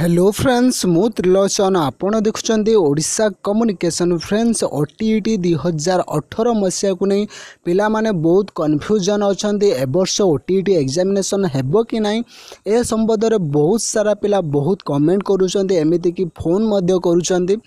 Hello friends मु त्रिलोचन आपण देखुं Odisha communication friends OTET 2018 मसीहा को नहीं पिला माने बहुत कन्फ्यूजन अच्छा एवर्ष ओटीईटी एग्जामिनेशन हेबो कि नहीं ए संबंध में बहुत सारा पिला बहुत कमेंट करुँच एमती कि फोन मध्य करुँच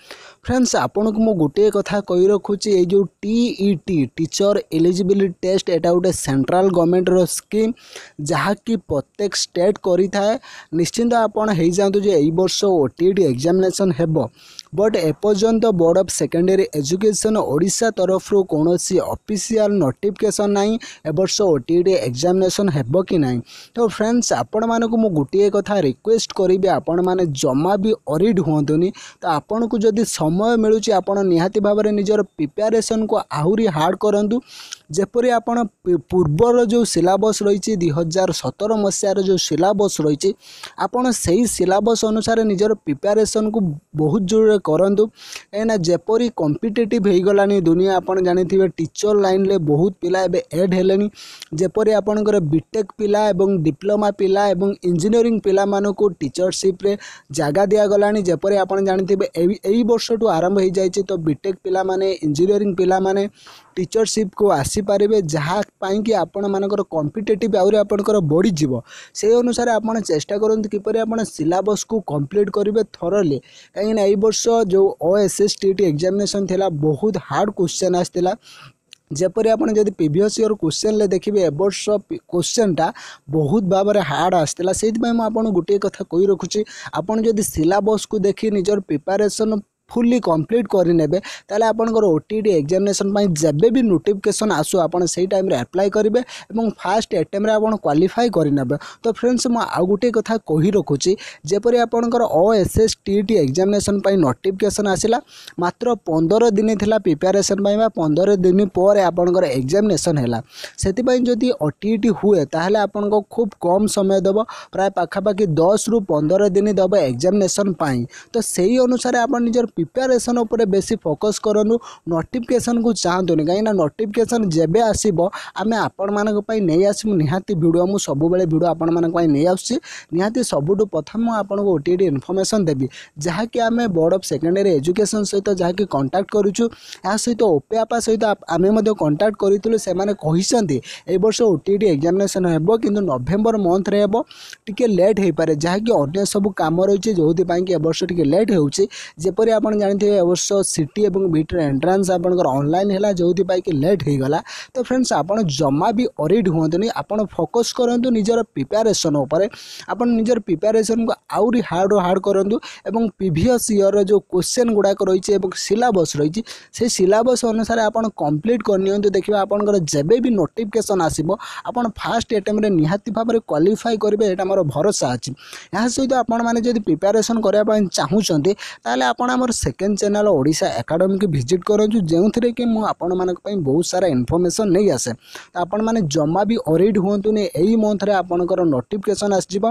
फ्रेंड्स आपण को मु गोटे कथा कही रखुची ये जो टीईटी टीचर एलिजिबिलिटी टेस्ट एटा गोटे सेंट्रल गवर्नमेंट रो स्कीम जहाँकि प्रत्येक स्टेट करी थाए निश्चिंत आपण हो जातु जे एई वर्ष ओटीईटी एग्जामिनेशन हेबो बट एपर्यंत board of secondary education Odisha तरफ कौन सी ऑफिशियल नोटिफिकेशन नहीं ए वर्ष ओटीईटी एग्जामिनेशन हेबो कि नहीं। तो फ्रेंड्स आपण मानक मु गोटे कथा रिक्वेस्ट करी आपण माने जमा भी अरिड हुंतुनी तो आपण को जदी समय मिलुची आपण निहाती भाव में निजर प्रिपरेशन को आहुरी हार्ड करंतु जेपरी आपण पूर्वर जो सिलेबस रही 2017 मसीहार जो सिलेबस रही आपण सही सिलेबस अनुसार निजर प्रिपरेशन को बहुत जोर करंतु कहीं जेपरी कॉम्पिटिटिव हो गलानी दुनिया आपण जानिथिबे टीचर लाइन ले बहुत पिला एबे ऐड हेलेनी जेपरी आपणकर बीटेक पिला एवं डिप्लोमा पिला एवं इंजीनियरिंग पिला मानको टीचरशिप रे जागा दिया गलानी जेपरी आपण जानिथिबे एई वर्ष टू आरंभ हो जाइए तो बीटेक पिला माने इंजीनियरिंग पिला माने टीचरशिप को आसी पारे जहाँ कि आपण मानकर कॉम्पिटिटिव आउरी आपणकर बढ़ी जीव से अनुसार आपण चेष्टा करंतु किपरि आपण सिलेबस को कंप्लीट करेंगे थरली कहीं एई वर्ष जो ओएसएसटीटी एग्जामिनेशन थिला बहुत हार्ड क्वेश्चन आसला जेपरी आप जब प्रीवियस ईयर क्वेश्चन ले देखिए ए वर्ष क्वेश्चन टा बहुत भाव में हार्ड आसला से मुझे गोटे कथा कही रखुची आपन जदि सिलेबस को देखी निजर प्रिपरेशन फुल्ली कंप्लीट करने ताले आपनकर ओटीईटी एग्जामिनेशन जब भी नोटिफिकेशन आसू आपन सही टाइम रे अप्लाई करेंगे और फास्ट अटेम्प्ट रे आपन क्वालिफाई करने। तो फ्रेंड्स मु आउ गोटे कथा कही रखुची जेपरी आपनकर ओएसएसटीटी एग्जामिनेशन नोटिफिकेशन आसिला मात्र 15 दिन थिला प्रिपरेशन 15 दिन पर आपनकर एग्जामिनेशन हैला सेति जदि ओटीईटी हुए ताहले आपनको खूब कम समय दब प्राय पाखापाखि 10 रु 15 दिन दब एग्जामिनेशन तो सही अनुसार आपन निजर प्रिपरेशन उपर बेसी फोकस करनु नोटिफिकेशन को चाहतुनि कहीं नोटिफिकेशन जेबे आसीबो आमे आपण मानक पई नै आसीमु निहाती वीडियो मु सब बेले वीडियो आपण मानक पई नै आउछि निहाती सबुटु प्रथम आपण को ओटीईटी इन्फॉर्मेशन देबी जहा कि आमे बोर्ड ऑफ सेकेंडरी एजुकेशन सहित जहा कि कांटेक्ट करूछु या सहित ओपेआपा सहित आमे मध्ये कांटेक्ट करितलु से माने कहिसंती ए वर्ष ओटीईटी एग्जामिनेशन हेबो किंतु नवेम्बर मंथ रे हेबो टिके लेट हे पारे जहा कि अन्य सब काम रहिछि जोथि पई कि ए वर्ष टिके लेट हेउछि जेपरि आपण जानते वर्ष सिटी और बीटर एंट्रांस आपनकर ऑनलाइन हैला जोथि पाई कि लेट हो गला। तो फ्रेंड्स आपण जमा भी अरिड हुंतुनी आपण फोकस करंतु निजर प्रिपरेशन ऊपर आपण निजर प्रिपरेशन को आउरी हार्ड करंतु एवं प्रीवियस ईयर जो क्वेश्चन गुडा रही एवं सिलेबस रही से सिलेबस अनुसार आपण कंप्लीट करनियंतु देखिबा आपनकर जेबे भी नोटिफिकेशन आसीबो आपण फास्ट अटेम्प्ट रे निहाती भाव में क्वालिफाई करिवे एटा हमर भरोसा अछि। या सहित आपण माने जदि प्रिपरेशन करिया पई चाहूचंती ताले आपण हमर सेकेंड चैनल ओडिशा एकेडमी की विजिट करूँ जो थे कि मुझे बहुत सारा इनफॉरमेशन नहीं आसे तो आपण मैंने जमा भी अरिड हुंतुनी यही मंथ रे आपनकर नोटिफिकेशन आसजिबो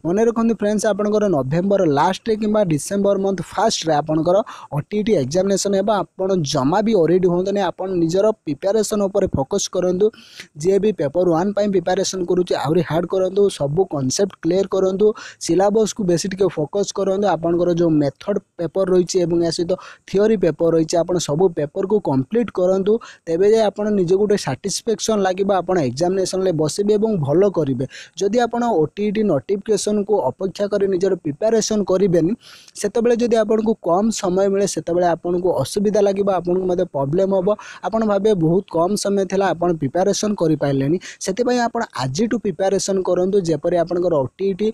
मन रखते फ्रेंड्स आपनकर नवेम्बर लास्ट रे किंबा डिसेम्बर मंथ फास्ट रे आपनकर ओटीईटी एग्जामिनेशन हेबा आपण जमा भी अरिड हुंतुनी आपण निजर प्रिपरेशन ऊपर फोकस करंतु जे भी पेपर 1 पई प्रिपरेशन करूची आउरी हार्ड करंतु सब कांसेप्ट क्लियर करंतु सिलेबस को बेसी टिके फोकस करंतु आपनकर जो मेथड पेपर रही एवं या सहित थियोरी पेपर रही आपन सब पेपर को कंप्लीट करंतु तेबे जे आपन निजे गोटे सैटिस्फैक्शन लागिबो आपन एग्जामिनेशन ले बसिबे एवं भलो करिवे। जदि आपन ओटीईटी नोटिफिकेशन को अपेक्षा करी निजर प्रिपरेशन करिवेनी सेतबेले जदि आपन को कम समय मिले सेतबेले आपन को असुविधा लागिबो आपन को मते प्रॉब्लम होबो आपन भाबे बहुत कम समय थिला आपन प्रिपरेशन करि पाइलेनी सेते पई आपन आज टू प्रिपरेशन करंतु जेपरि आपनकर ओटीईटी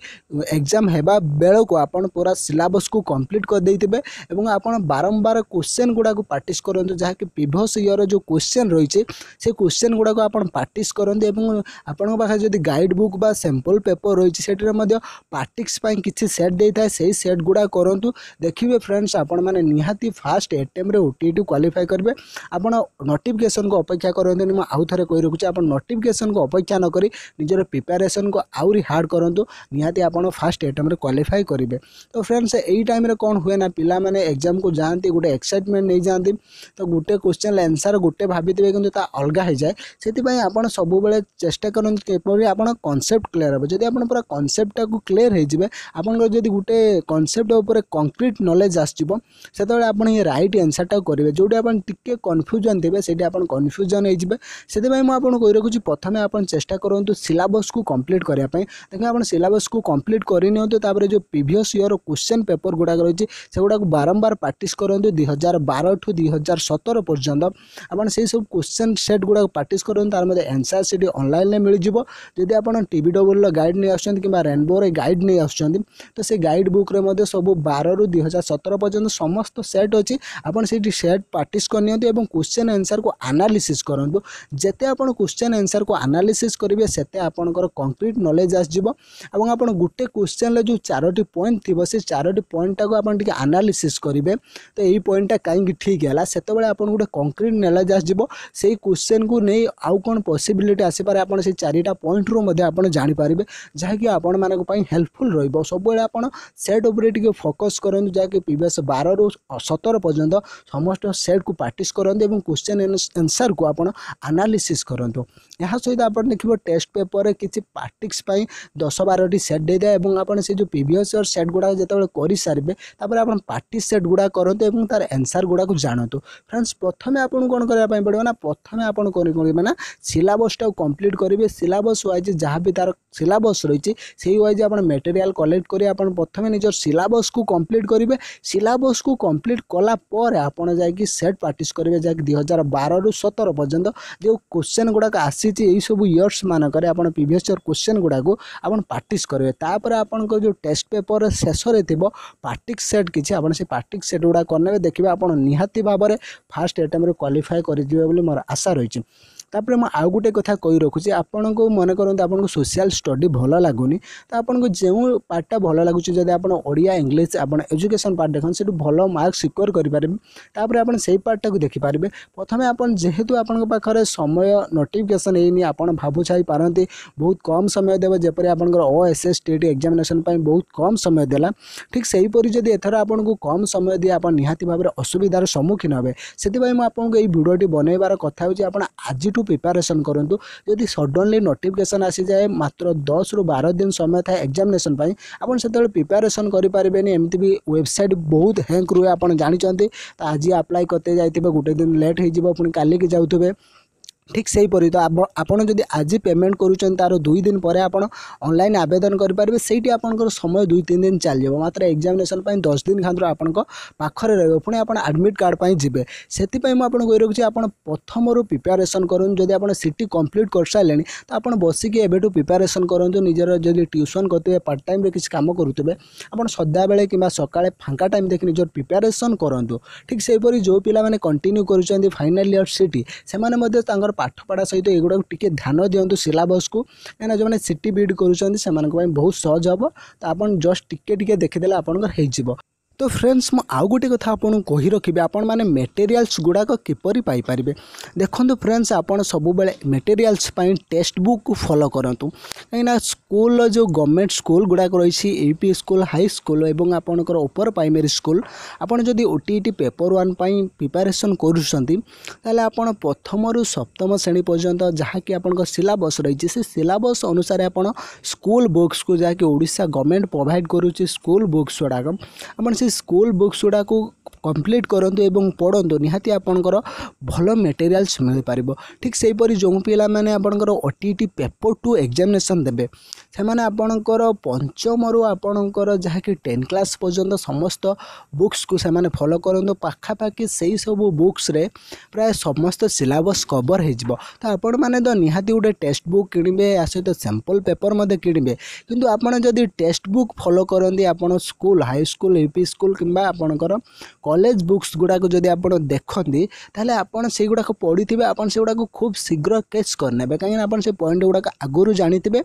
एग्जाम हेबा बेल को आपन पूरा सिलेबस को कंप्लीट कर देइतिबे एवं आपन बारंबार क्वेश्चन गुड़ा को प्रैक्टिस करंतु जहाँ कि प्रीवियस ईयर जो क्वेश्चन रही से क्वेश्चन गुड़ा को आपन प्रैक्टिस करंतु एवं आपन पाखे जदि गाइड बुक बा सैंपल पेपर रही सेठरे मध्ये प्रैक्टिस पई किछि सेट देइथाय सेही सेट गुड़ा करंतु देखिबे फ्रेंड्स आपन माने निहाती फास्ट अटेम्प्ट रे ओटीईटी क्वालिफाई करबे आपन नोटिफिकेशन को अपेक्षा करंतु म आउ थरे कहि रखुछि आपन नोटिफिकेशन को अपेक्षा न करी निजर प्रिपरेशन को आउरी हार्ड करंतु निहाती आपन फास्ट अटेम्प्ट रे क्वालिफाई करिवे। तो फ्रेंड्स एई टाइम रे कोन हुए ना पिला माने एग्जाम को जाती गोटे एक्साइटमेंट नहीं जाती तो गोटे क्वेश्चन आंसर गोटे भाभी कि अलग हो जाए से आप सब चेष्टा करपर आप कनसेप्ट क्लीयर हे जब आप पूरा कनसेप्ट को क्लीयर हो आपंकर जब गोटे कनसेप्ट उपर कंक्रीट नॉलेज आसो से आप राइट आंसर टा करेंगे जोटी आप कन्फ्यूजन थे से कन्फ्यूजन से मुझे कही रखुच्छी प्रथम आप चेष्टा करूँ सिलेबस को कंप्लीट करने देखिए आप सिलेबस को कंप्लीट करनी जो प्रीवियस ईयर क्वेश्चन पेपर गुड़ाक रही से गुड़ा बारंबार प्रैक्टिस करूँ 2012 टू 2017 पर्यंत आप सब क्वेश्चन सेट गुड़ा प्रैक्टिस करूँ तार आंसर सीट ऑनलाइन मिल जाव जदि आप TBW गाइड नहीं आसुँच कि रेनबो गाइड नहीं आसुँच तो से गाइड बुक रे सब 12 रू 2017 पर्यंत समस्त सेट अच्छी आपन से सेट प्रैक्टिस करनी क्वेश्चन आंसर को एनालिसिस करूँ जिते आप क्वेश्चन आंसर को एनालिसिस करेंगे सेते आपनकर कंक्रीट नॉलेज आसजिवो एवं आप गोटे क्वेश्चन जो 4टी पॉइंट थी से 4टी पॉइंट टाक आप एनालिसिस करेंगे तो यही पॉइंटा कहीं ठीक है से आप गोटे कंक्रीट नॉलेज आसजिवो से क्वेश्चन को नहीं आउ कौन पॉसिबिलिटी आसीपारे आप से 4टा पॉइंट रू आप जानीपारे जहाँकि आपण मानक हेल्पफुल रहिबो सब आप सेट उपर फोकस करूँ जहाँकि प्रीवियस 12 रू 17 पर्यंत समस्त सेट को प्रैक्टिस करूँ और क्वेश्चन आंसर को आप एनालिसिस करूँ यहाँ सहित आप देखिए टेस्ट पेपर किसी प्रैक्टिस 10-12टी सेट दे दिए और आप जो प्रीवियस ईयर सेट गुड़ा जो कर सारे आप प्रैक्टिस सेट गुड़ा करते और तार आंसर गुड़ा को जानतु फ्रेंड्स प्रथम आपको कौन करने पड़ो ना प्रथम आप ना सिलेबस टा कंप्लीट करेंगे सिलेबस वाइज जहाँ भी तार सिलेबस रही से वाइज आप मटेरियल कलेक्ट करेंगे प्रथम निजर सिलेबस को कंप्लीट करेंगे सिलेबस को कंप्लीट कलापर आप सेट प्रैक्टिस करेंगे जहाँकि 2012 रू 17 पर्यंत जो क्वेश्चन गुड़ाक आसी सब इयर्स मानक प्रीवियस ईयर क्वेश्चन गुड़ाक आप प्रैक्टिस करेंगे तापर आपन जो टेस्ट पेपर शेष में थी प्रैक्टिस सेट किसी आप प्रैक्टिस सेट गुड़ा करने देखिए आप निहाती भाव में फास्ट अटेम्प्ट क्वालिफाई करेंगे मोर आशा रही तापर मैं आउ गोटे कथा कही रखुच्छी आपन को मन करते आपको सोशल स्टडी भल लगुनि तो आपको जो पार्टा भल लगुच जब आप ओडिया इंग्लिश आप एजुकेशन पार्ट देखते से भल मार्क सिक्योर करेंगे आप से पार्टा को देखिपारे प्रथम आप जेहेतु आपन पाखे समय नोटिफिकेशन होनी आप भावु छाई पारती बहुत कम समय देव जपरी आपंकर OSS TET एग्जामिनेशन बहुत कम समय देला ठीक से हीपरी जब एथर आपको कम समय दिए आप निहाती भाव में असुविधार सम्मुखीन हे से आपको ये भिडियोटी बनइबार कथा होची आप आज प्रिपरेशन करूँ जदि सडनली नोटिफिकेशन आसी जाए मात्र 10 रू 12 दिन समय था एग्जामिनेशन आप से प्रिपरेशन करें एमती भी वेबसाइट बहुत हैंक रुए आप जानते तो आज अप्लाई करते जाइए गोटे दिन लेट हो पुणी काली की जाऊे ठीक से हीपरी तो आपड़ जब आज पेमेंट करुँच तार 2 दिन पर आप ऑनलाइन आवेदन करेंगे से आपंकर समय 2-3 दिन चलो मात्र एग्जामिनेशन 10 दिन खातर आप पाखरे रही पुणी आप एडमिट कार्ड पर जी से मुझे कही रखुच्छी आप प्रथम रू प्रिपरेशन करूँ जब आप सीटी कंप्लीट कर सारे तो आप बसिक एवं प्रिपरेशन करूँ निजर जब ट्यूशन करते पार्ट टाइम किसी काम करुवे आप सदा बेले कि सकाଳେ फांका टाइम देखिए निजर प्रिपरेशन करूँ ठीक से जो पिला कंटिन्यू कर फाइनल ईयर सीटी से पाठपढ़ा सहित एगुड़ा टी ध्यान दिंतु सिलेबस को कहीं जो सीटी बीड कर बहुत सहज हम तो आप जस्ट टिके देखीदे आपंकर हो तो फ्रेंड्स मु आउ गोटे कथा आपन कही रखिबे आपण माने मटेरियल्स गुड़ाक किपरि पाई परिबे देखंतु फ्रेंड्स आपण सब बेले मटेरियल्स पई टेक्स्ट बुक को फॉलो करंतु कहीं स्कूल जो गवर्नमेंट स्कूल गुड़ाक रही यूपी स्कूल हाई स्कूल एवं आपनकर अपर प्राइमरी स्कूल आपण जदि OTET पेपर 1 पई प्रिपरेशन करूछंती ताले आपण प्रथम रु सप्तम श्रेणी पर्यंत जहाँकि आपन सिलेबस रही से सिलेबस अनुसार आपण स्कूल बुक्स को जहाँकि ओडिशा गवर्नमेंट प्रोवाइड करूची स्कूल बुक्स गुड़ाक आपण से स्कूल बुक्स गुड़ा को कंप्लीट करंतु एवं पढ़ंतु निहाती आपनकर भल मटेरियल्स मिल पारिबो ठीक से हीपरी जो पिला माने आपनकर OTET पेपर 2 एग्जामिनेशन देबे से माने आपनकर पंचम रु आपनकर जहाँकि 10 क्लास पर्यंत समस्त बुक्स को से माने फॉलो करंतु पाखापाखि से सब बुक्स रे प्राय समस्त सिलेबस कवर हो जिवो तो आपण माने तो निहाती गोटे टेक्स्ट बुक किनिबे आ सहित सैंपल पेपर मध्य किनिबे किंतु आपण जदि टेक्स्ट बुक फॉलो करंती आपण school high school UP school किंबा आपनकर कॉलेज बुक्स गुड़ाक जब आप देखते ताले आपन से गुड़ाक पढ़ी थे आपन से गुड़ाक खूब शीघ्र कैच करने कहीं आप से पॉइंट गुड़ाक आगुरी जानी थे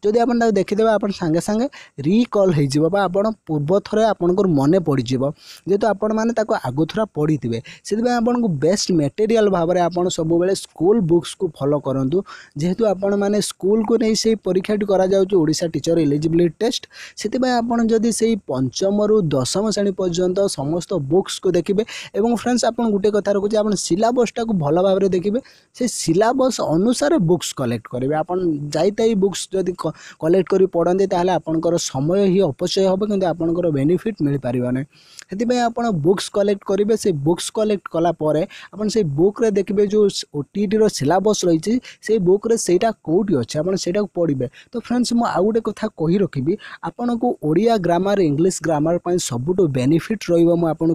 जदि आप देखीदे आप सांगे सांगे रिकल हो आप पूर्व थर आपंकर मन पड़ज जेहेतु आपण मैंने आगु थरा पढ़ी थे से आपको बेस्ट मटेरियल भाव में आप सब बेले स्कूल बुक्स को फॉलो करूँ जेहेतु आपण मैंने स्कूल को नहीं से परीक्षाटी करा टीचर एलिजिबिलिटी टेस्ट से आप जदि से पंचम रु 10म श्रेणी पर्यंत समस्त बुक्स बुक्स को देखिए एवं फ्रेंड्स आप गोटे कथा रखुच्छे आप सिलेबसटा को भल भाव देखिए से सिलेबस अनुसार बुक्स कलेक्ट करेंगे आप जाई बुक्स जदि कलेक्ट कर पढ़ते ताहले आपनकर समय ही अपचय हम कि आपंकर बेनिफिट मिल पारना से आप बुक्स कलेक्ट करेंगे से बुक्स कलेक्ट कलापर आप से बुक रे देखिए जो ओटीटी रो सिलेबस रही से बुक रे सेटा कोठी अच्छे आप सेटा पढ़े तो फ्रेंड्स मु आउ गोटे कथा कही रखी आपन को ओडिया ग्रामर इंग्लिश ग्रामर पर सबुठ बेनिफिट रही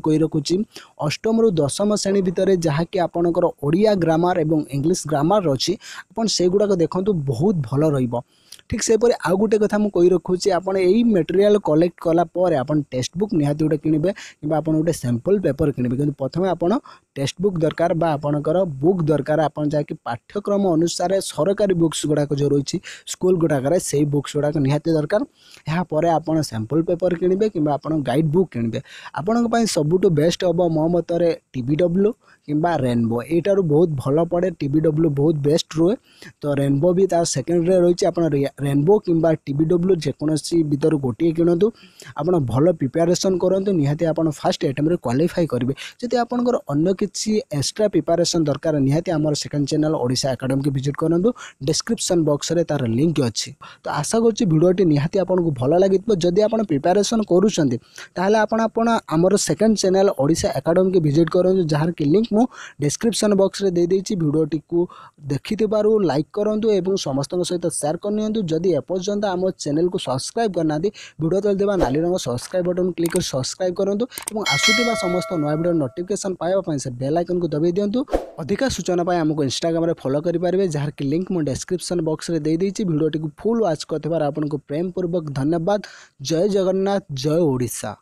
कही रखुच्छी अष्टम रु दशम श्रेणी भितर जहाँकि आपणकर ओडिया ग्रामर एवं इंग्लिश ग्रामर अच्छी आपन से गुड़ाक देखूँ बहुत भल रहिबो ठीक सेपरी आउ गोटे कथा मुझे कही रखुच्छी आप मटेरियल कलेक्ट कलापर आप टेक्स्ट बुक निहाती गोटे किणवे कि आप गोटे सैंपल पेपर किणवे कि प्रथम आप टेक्स्ट बुक दरकार बा आपणकर बुक दरकार आप जहाँकि पाठ्यक्रम अनुसार सरकारी बुक्स गुड़ाक जो रही स्कूल गुड़ाक से बुक्स गुड़ाक निहाती दरकार यापर आप सैंपल पेपर किणवे कि आप गाइड बुक किणवे आपण सबुठ बेस्ट हम मो मतरे TBW किंबा रेनबो एटारू बहुत भल पड़े TBW बहुत बेस्ट रुए तो रेनबो भी तार सेकेंड रे रही आप रेनबो किंबा TBW जेकोसी भितर गोटे किणतु आप भल प्रिपेरेसन करूँ निहाती आप फास्ट अटेम्प्ट क्वालिफाई करेंगे जदि आपंकर अन्य किसी एक्स्ट्रा प्रिपेरेसन दरकार निहाती आम सेकेंड चैनल ओडिशा एकेडमी की विजिट करूँ डिस्क्रिप्शन बॉक्स रे तार लिंक अच्छी तो आशा करुँच भिडियोटी निहाती आपको भल लगे जदि आप प्रिपेरेसन करूँ ताहले आमर सेकेंड चैनल ओडिशा एकेडमी की विजिट करूँ जार की लिंक मु डिस्क्रिप्शन बॉक्स रे दे देछि भिडियोटी को देखिथिबारु लाइक करंतु एवं समस्त सहित शेयर करनियंतु जदि एपर्यंत आम चैनल को सब्सक्राइब करना वीडियो तले देबा नाली रंग सब्सक्राइब बटन क्लिक कर सब्सक्राइब करंतु एवं आसुथिबा समस्त नया वीडियो नोटिफिकेशन पाइबा पई से बेल आइकन को दबाई दियंतु अधिक सूचना पाई हमको इंस्टाग्राम रे फॉलो करि पारिबे जार की लिंक मु डिस्क्रिप्शन बॉक्स रे दे देछि भिडियोटी को फुल वॉच करथिबार आपनको प्रेम पूर्वक धन्यवाद जय जगन्नाथ जय ओडिशा।